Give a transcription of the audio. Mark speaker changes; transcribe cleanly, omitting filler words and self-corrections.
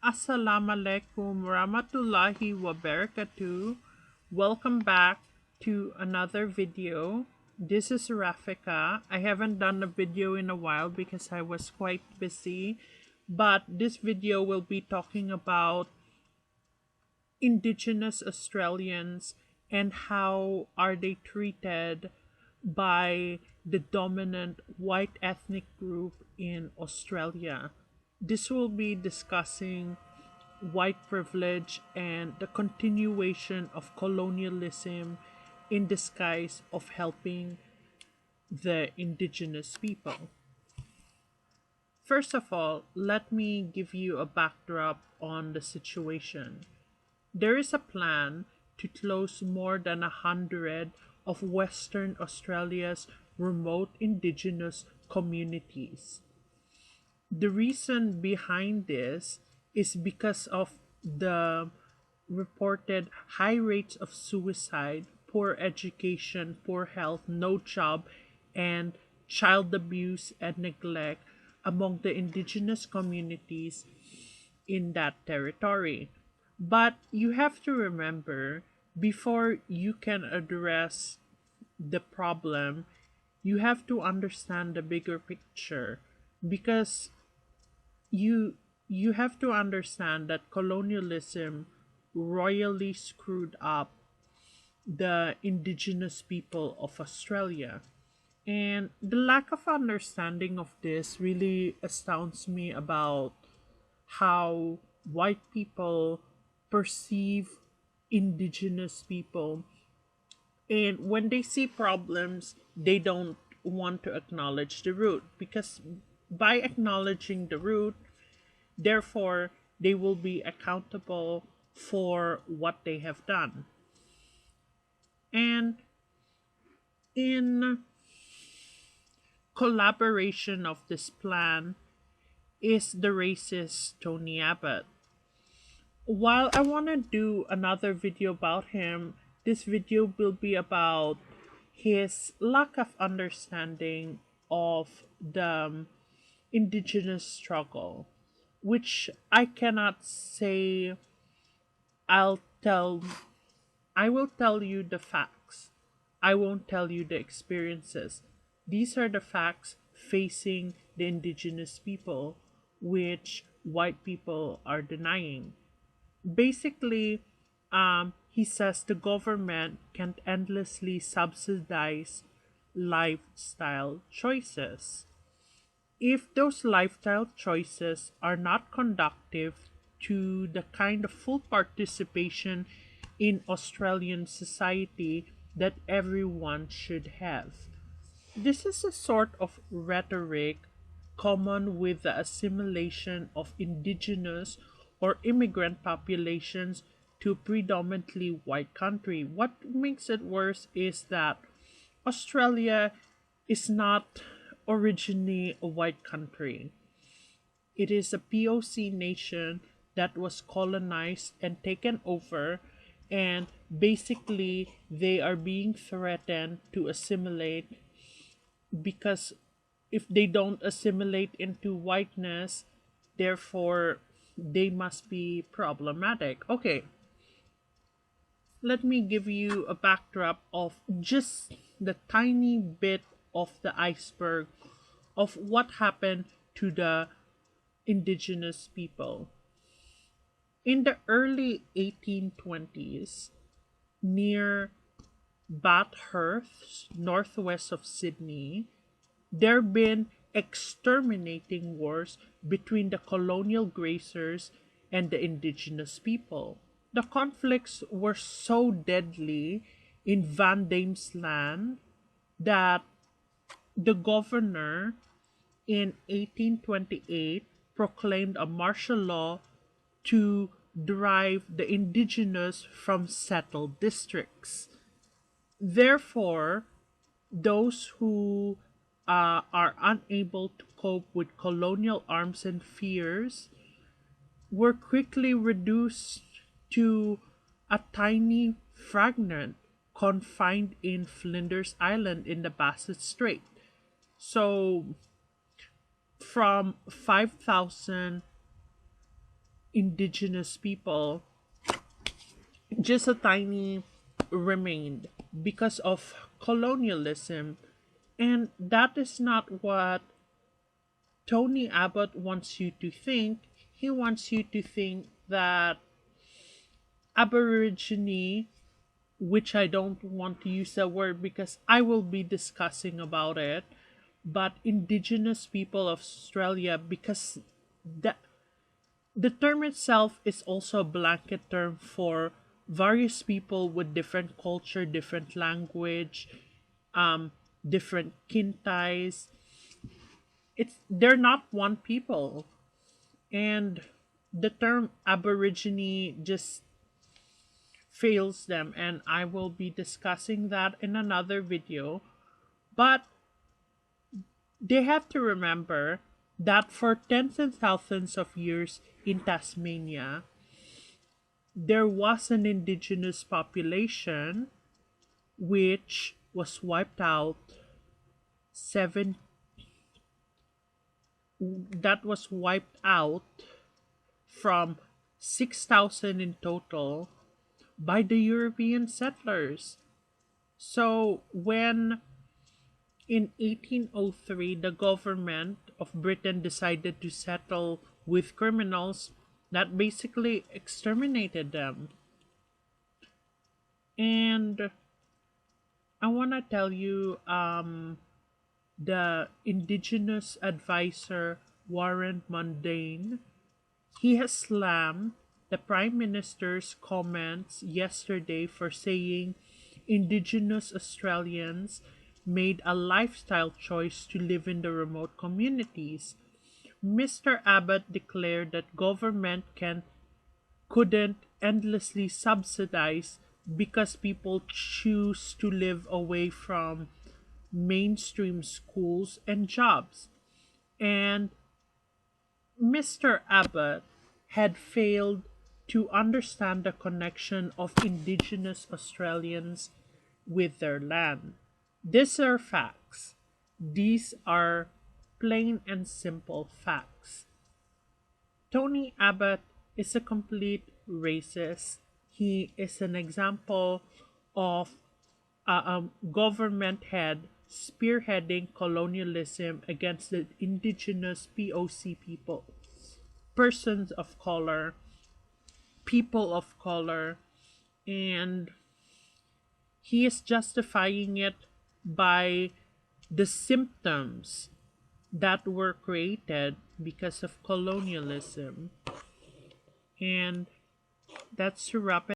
Speaker 1: Assalamualaikum warahmatullahi wabarakatuh. Welcome back to another video. This is Rafika. I haven't done a video in a while because I was quite busy, but this video will be talking about Indigenous Australians and how are they treated by the dominant white ethnic group in Australia. This will be discussing white privilege and the continuation of colonialism in disguise of helping the indigenous people. First of all, let me give you a backdrop on the situation. There is a plan to close more than 100 of Western Australia's remote indigenous communities. The reason behind this is because of the reported high rates of suicide, poor education, poor health, no job, and child abuse and neglect among the indigenous communities in that territory. But you have to remember, before you can address the problem, you have to understand the bigger picture, because you have to understand that colonialism royally screwed up the indigenous people of Australia. And the lack of understanding of this really astounds me about how white people perceive indigenous people. And when they see problems, they don't want to acknowledge the root, because by acknowledging the root, therefore, they will be accountable for what they have done. And in collaboration of this plan is the racist Tony Abbott. While I want to do another video about him, this video will be about his lack of understanding of the indigenous struggle, which I cannot say. I'll tell I will tell you the facts. I won't tell you the experiences. These are the facts facing the indigenous people, which white people are denying. Basically, he says the government can't endlessly subsidize lifestyle choices. If those lifestyle choices are not conductive to the kind of full participation in Australian society that everyone should have. This is a sort of rhetoric common with the assimilation of indigenous or immigrant populations to predominantly white country. What makes it worse is that Australia is not originally a white country. It is a POC nation that was colonized and taken over, and basically they are being threatened to assimilate, because if they don't assimilate into whiteness, therefore they must be problematic. Okay, let me give you a backdrop of just the tiny bit of the iceberg of what happened to the indigenous people. In the early 1820s, near Bathurst, northwest of Sydney, there been exterminating wars between the colonial grazers and the indigenous people. The conflicts were so deadly in Van Dame's land that the governor in 1828 proclaimed a martial law to drive the indigenous from settled districts. Therefore, those who are unable to cope with colonial arms and fears were quickly reduced to a tiny fragment confined in Flinders Island in the Bassett Strait. So, from 5,000 indigenous people, just a tiny remained because of colonialism. And that is not what Tony Abbott wants you to think. He wants you to think that Aborigine, which I don't want to use that word because I will be discussing about it, but Indigenous people of Australia, because the, the term itself is also a blanket term for various people with different culture, different language, um, different kin ties. They're not one people, and the term Aborigine just fails them, and I will be discussing that in another video. But they have to remember that for tens and thousands of years in Tasmania, there was an indigenous population which was wiped out seven that was wiped out from 6,000 in total by the European settlers. So when in 1803 the government of Britain decided to settle with criminals, that basically exterminated them. And I want to tell you, the indigenous advisor Warren Mundane, he has slammed the Prime Minister's comments yesterday for saying Indigenous Australians made a lifestyle choice to live in the remote communities. Mr. Abbott declared that government couldn't endlessly subsidize because people choose to live away from mainstream schools and jobs. And Mr. Abbott had failed to understand the connection of Indigenous Australians with their land. These are facts. These are plain and simple facts. Tony Abbott is a complete racist. He is an example of a government head spearheading colonialism against the indigenous POC people, persons of color, people of color, and he is justifying it by the symptoms that were created because of colonialism. And that's a wrap